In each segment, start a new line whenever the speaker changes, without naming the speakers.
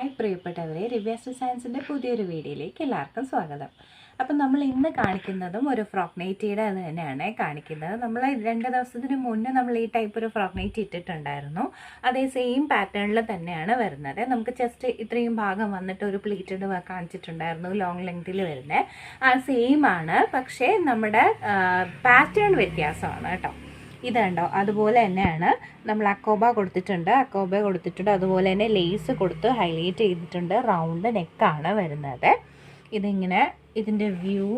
Hi പ്രിയപ്പെട്ടവരെ, റിവ്യാസ് ഡിസൈൻസിൻ്റെ പുതിയൊരു വീഡിയോയിലേക്ക് എല്ലാവർക്കും സ്വാഗതം. അപ്പം നമ്മൾ ഇന്ന് കാണിക്കുന്നതും ഒരു ഫ്രോക്ക് നൈറ്റിയുടെ അത് തന്നെയാണ് കാണിക്കുന്നത്. നമ്മൾ 2 ദിവസത്തിന് മുന്നേ നമ്മൾ ഈ ടൈപ്പ് ഒരു ഫ്രോക്ക് നൈറ്റി ഇട്ടിട്ടുണ്ടായിരുന്നു. അതേ സെയിം പാറ്റേണിൽ തന്നെയാണ് വരുന്നത്. നമുക്ക് ജസ്റ്റ് ഇത്രയും ഭാഗം വന്നിട്ട് ഒരു പ്ലീറ്റഡ് കാണിച്ചിട്ടുണ്ടായിരുന്നു, ലോങ് ലെങ്തിൽ വരുന്നത്. ആ സെയിം ആണ്, പക്ഷേ നമ്മുടെ പാറ്റേൺ വ്യത്യാസമാണ് കേട്ടോ. ഇത് കണ്ടോ, അതുപോലെ തന്നെയാണ് നമ്മൾ അക്കോബ കൊടുത്തിട്ടുണ്ട്, അതുപോലെ തന്നെ ലേസ് കൊടുത്ത് ഹൈലൈറ്റ് ചെയ്തിട്ടുണ്ട്. റൗണ്ട് നെക്കാണ് വരുന്നത്. ഇതിങ്ങനെ ഇതിൻ്റെ വ്യൂ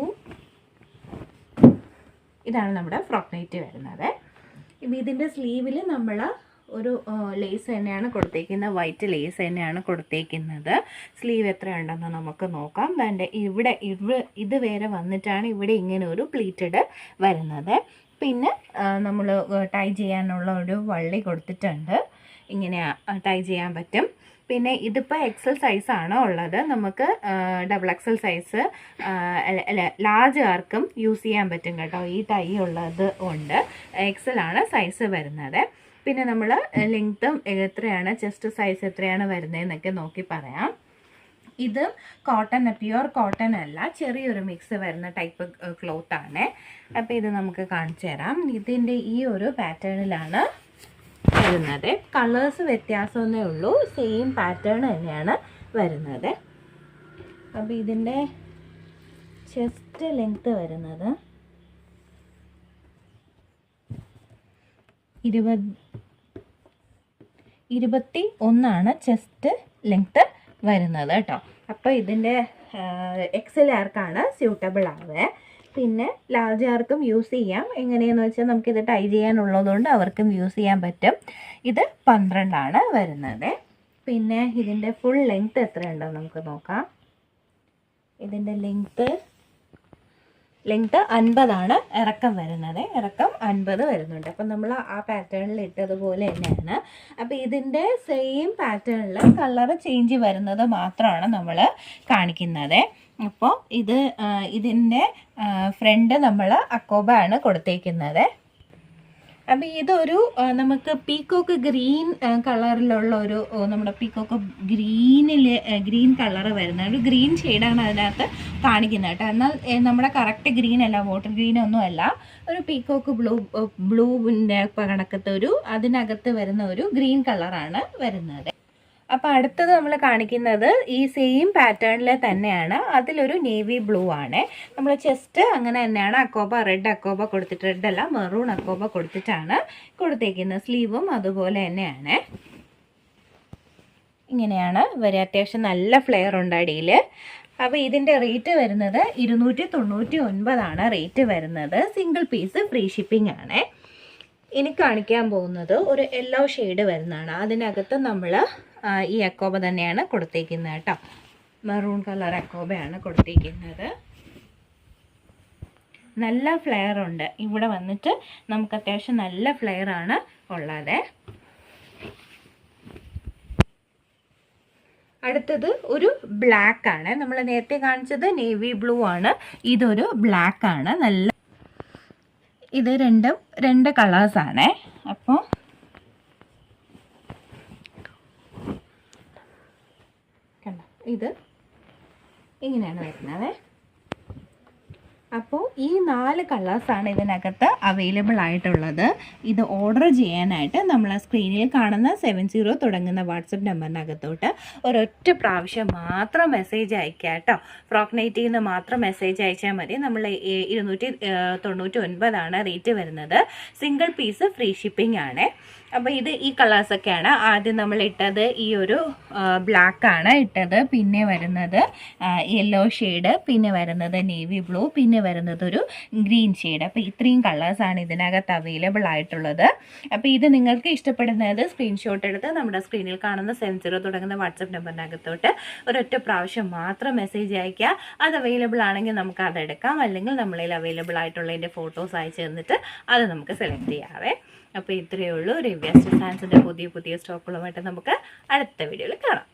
ഇതാണ് നമ്മുടെ ഫ്രോക്ക് നൈറ്റ് വരുന്നത്. ഇപ്പം ഇതിൻ്റെ സ്ലീവിൽ നമ്മൾ ഒരു ലേസ് തന്നെയാണ് കൊടുത്തേക്കുന്നത്, വൈറ്റ് ലേസ് തന്നെയാണ് കൊടുത്തേക്കുന്നത്. സ്ലീവ് എത്ര ഉണ്ടെന്ന് നമുക്ക് നോക്കാം. ഇവിടെ ഇത് വരെ വന്നിട്ടാണ് ഇവിടെ ഇങ്ങനെ ഒരു പ്ലീറ്റഡ് വരുന്നത്. പിന്നെ നമ്മൾ ടൈ ചെയ്യാനുള്ള ഒരു വള്ളി കൊടുത്തിട്ടുണ്ട്, ഇങ്ങനെ ടൈ ചെയ്യാൻ പറ്റും. പിന്നെ ഇതിപ്പോൾ എക്സൽ സൈസാണ് ഉള്ളത്. നമുക്ക് ഡബിൾ എക്സൽ സൈസ് ലാർജ് ആർക്കും യൂസ് ചെയ്യാൻ പറ്റും കേട്ടോ. ഈ ടൈ ഉള്ളത് കൊണ്ട് എക്സലാണ് സൈസ് വരുന്നത്. പിന്നെ നമ്മൾ ലെങ്ത്തും എത്രയാണ്, ചെസ്റ്റ് സൈസ് എത്രയാണ് വരുന്നതെന്നൊക്കെ നോക്കി പറയാം. ഇത് കോട്ടൺ, പ്യുവർ കോട്ടൺ അല്ല, ചെറിയൊരു മിക്സ് വരുന്ന ടൈപ്പ് ക്ലോത്താണ്. അപ്പോൾ ഇത് നമുക്ക് കാണിച്ചു തരാം. ഇതിൻ്റെ ഈ ഒരു പാറ്റേണിലാണ് വരുന്നത്. കളേഴ്സ് വ്യത്യാസമൊന്നേ ഉള്ളൂ, സെയിം പാറ്റേൺ തന്നെയാണ് വരുന്നത്. അപ്പോൾ ഇതിൻ്റെ ചെസ്റ്റ് ലെങ്ത്ത് വരുന്നത് 21 ചെസ്റ്റ് ലെങ്ത്ത് വരുന്നത് കേട്ടോ. അപ്പോൾ ഇതിൻ്റെ എക്സൽ ആർക്കാണ് സ്യൂട്ടബിൾ ആവുക. പിന്നെ ലാർജ് ആർക്കും യൂസ് ചെയ്യാം. എങ്ങനെയെന്ന് വെച്ചാൽ നമുക്കിത് ടൈ ചെയ്യാനുള്ളതുകൊണ്ട് അവർക്കും യൂസ് ചെയ്യാൻ പറ്റും. ഇത് 12 വരുന്നത്. പിന്നെ ഇതിൻ്റെ ഫുൾ ലെങ്ത്ത് എത്രയുണ്ടെന്ന് നമുക്ക് നോക്കാം. ഇതിൻ്റെ ലെങ്ത്ത് 50 ഇറക്കം വരുന്നത്. ഇറക്കം 50 വരുന്നുണ്ട്. അപ്പം നമ്മൾ ആ പാറ്റേണിൽ ഇട്ടതുപോലെ തന്നെയാണ്. അപ്പോൾ ഇതിൻ്റെ സെയിം പാറ്റേണിൽ കളർ ചേഞ്ച് വരുന്നത് മാത്രമാണ് നമ്മൾ കാണിക്കുന്നത്. അപ്പോൾ ഇതിൻ്റെ ഫ്രണ്ട് നമ്മൾ അക്കോബ ആണ് കൊടുത്തേക്കുന്നത്. അപ്പോൾ ഇതൊരു നമുക്ക് പീക്കോക്ക് ഗ്രീൻ കളറിലുള്ള ഒരു നമ്മുടെ പീക്കോക്ക് ഗ്രീൻ കളറ് വരുന്ന ഒരു ഗ്രീൻ ഷെയ്ഡാണ് അതിനകത്ത് കാണിക്കുന്നത് കേട്ടോ. എന്നാൽ നമ്മുടെ കറക്റ്റ് ഗ്രീൻ അല്ല, വാട്ടർ ഗ്രീൻ ഒന്നും അല്ല, ഒരു പീക്കോക്ക് ബ്ലൂവിൻ്റെ കണക്കത്തെ അതിനകത്ത് വരുന്ന ഒരു ഗ്രീൻ കളറാണ് വരുന്നത്. അപ്പോൾ അടുത്തത് നമ്മൾ കാണിക്കുന്നത് ഈ സെയിം പാറ്റേണിൽ തന്നെയാണ്. അതിലൊരു നേവി ബ്ലൂ ആണ്. നമ്മൾ ചെസ്റ്റ് അങ്ങനെ തന്നെയാണ് റെഡ് അക്കോബ കൊടുത്തിട്ട്, റെഡ് അല്ല മെറൂൺ അക്കോബ കൊടുത്തിട്ടാണ് കൊടുത്തേക്കുന്നത്. സ്ലീവും അതുപോലെ തന്നെയാണ്. ഇങ്ങനെയാണ് വരെ. അത്യാവശ്യം നല്ല ഫ്ലെയർ ഉണ്ട് അടിയിൽ. അപ്പോൾ ഇതിൻ്റെ റേറ്റ് വരുന്നത് 299 റേറ്റ് വരുന്നത്. സിംഗിൾ പീസ് ഫ്രീ ഷിപ്പിംഗ് ആണ്. ഇനി കാണിക്കാൻ പോകുന്നത് ഒരു യെല്ലോ ഷെയ്ഡ് വരുന്നതാണ്. അതിനകത്ത് നമ്മൾ ഈ അക്കോബ തന്നെയാണ് കൊടുത്തേക്കുന്നത് കേട്ടോ. മെറൂൺ കളർ അക്കോബയാണ് കൊടുത്തേക്കുന്നത്. നല്ല ഫ്ലെയർ ഉണ്ട്. ഇവിടെ വന്നിട്ട് നമുക്ക് അത്യാവശ്യം നല്ല ഫ്ലെയർ ആണ് ഉള്ളത്. അടുത്തത് ഒരു ബ്ലാക്ക് ആണ്. നമ്മൾ നേരത്തെ കാണിച്ചത് നേവി ബ്ലൂ ആണ്, ഇതൊരു ബ്ലാക്ക് ആണ്. നല്ല ഇത് രണ്ട് കളേഴ്സാണേ. അപ്പോൾ കണ്ടോ, ഇത് ഇങ്ങനെയാണ് വരുന്നത്. അപ്പോൾ ഈ 4 കളേഴ്സാണ് ഇതിനകത്ത് അവൈലബിൾ ആയിട്ടുള്ളത്. ഇത് ഓർഡർ ചെയ്യാനായിട്ട് നമ്മൾ സ്ക്രീനിൽ കാണുന്ന 70 തുടങ്ങുന്ന വാട്സപ്പ് നമ്പറിനകത്തോട്ട് ഒരൊറ്റ പ്രാവശ്യം മാത്രം മെസ്സേജ് അയക്കുക കേട്ടോ. ഫ്രോക്ക് നൈറ്റിൽ നിന്ന് മാത്രം മെസ്സേജ് അയച്ചാൽ മതി. നമ്മൾ 299 റേറ്റ് വരുന്നത്. സിംഗിൾ പീസ് ഫ്രീ ഷിപ്പിംഗ് ആണ്. അപ്പോൾ ഈ കളേഴ്സൊക്കെയാണ് ആദ്യം നമ്മൾ ഇട്ടത്. ഈ ഒരു ബ്ലാക്കാണ് ഇട്ടത്, പിന്നെ വരുന്നത് യെല്ലോ ഷെയ്ഡ്, പിന്നെ വരുന്നത് നേവി ബ്ലൂ, പിന്നെ വരുന്നത് ഒരു ഗ്രീൻ ഷെയ്ഡ്. അപ്പോൾ ഇത്രയും കളേഴ്സാണ് ഇതിനകത്ത് അവൈലബിൾ ആയിട്ടുള്ളത്. അപ്പോൾ ഇത് നിങ്ങൾക്ക് ഇഷ്ടപ്പെടുന്നത് സ്ക്രീൻഷോട്ട് എടുത്ത് നമ്മുടെ സ്ക്രീനിൽ കാണുന്ന 70 തുടങ്ങുന്ന വാട്സപ്പ് നമ്പറിനകത്തോട്ട് ഒരൊറ്റ പ്രാവശ്യം മാത്രം മെസ്സേജ് അയയ്ക്കുക. അത് അവൈലബിൾ ആണെങ്കിൽ നമുക്ക് അതെടുക്കാം, അല്ലെങ്കിൽ നമ്മളിൽ അവൈലബിൾ ആയിട്ടുള്ളതിൻ്റെ ഫോട്ടോസ് അയച്ചു തന്നിട്ട് അത് നമുക്ക് സെലക്ട് ചെയ്യാവേ. അപ്പോൾ ഇത്രയേ ഉള്ളൂ. റിവ്യാസ് ഡിസൈൻസിൻ്റെ പുതിയ സ്റ്റോക്കുകളുമായിട്ട് നമുക്ക് അടുത്ത വീഡിയോയിൽ കാണാം.